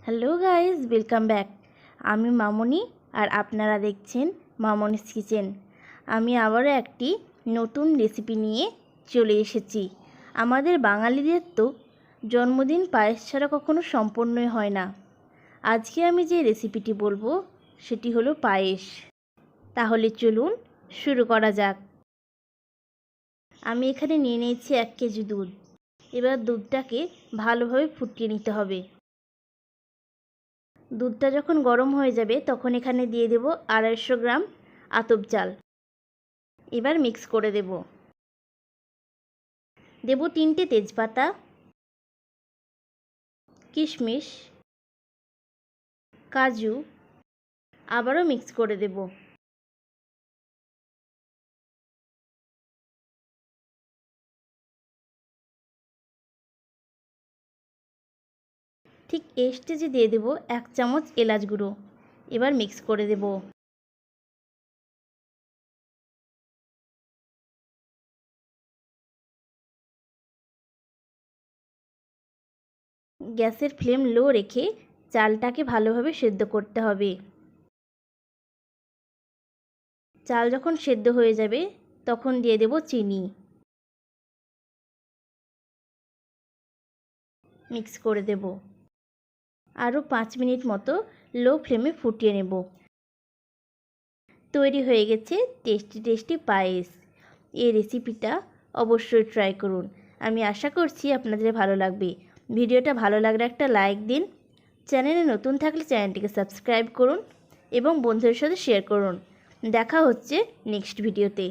Hello guys, welcome back. আমি মামনি আর আপনারা দেখছেন মামনিস কিচেন। আমি আবারও একটি নতুন রেসিপি নিয়ে চলে এসেছি। আমাদের বাঙালিদের তো জন্মদিন পায়েস ছাড়া কখনো সম্পন্নই হয় না। আজকে আমি যে রেসিপিটি বলবো সেটি হলো পায়েস। তাহলে চলুন শুরু করা যাক। আমি এখানে নিয়ে নিয়েছি 1 কেজি দুধ। এবার দুধটাকে ভালোভাবে ফুটিয়ে নিতে হবে। দুধটা যখন গরম হয়ে যাবে তখন এখানে দিয়ে দেব 250 গ্রাম আতপ চাল। এবার মিক্স করে দেব 3টে তেজপাতা, কিশমিশ, কাজু। আবারও মিক্স করে দেব। ঠিক এই স্টেজে দিয়ে দেব 1 চামচ এলাচ গুঁড়ো। এবার মিক্স করে দেব। গ্যাসের ফ্লেম লো রেখে চালটাকে ভালোভাবে সেদ্ধ করতে হবে। চাল যখন সেদ্ধ হয়ে যাবে তখন দিয়ে দেব চিনি। মিক্স করে দেব। আরও 5 মিনিট মতো লো ফ্লেমে ফুটিয়ে নেব। তৈরি হয়ে গেছে টেস্টি পায়েস। এই রেসিপিটা অবশ্যই ট্রাই করুন। আমি আশা করছি আপনাদের ভালো লাগবে। ভিডিওটা ভালো লাগলে একটা লাইক দিন। চ্যানেলে নতুন থাকলে চ্যানেলটিকে সাবস্ক্রাইব করুন এবং বন্ধুদের সাথে শেয়ার করুন। দেখা হচ্ছে নেক্সট ভিডিওতে।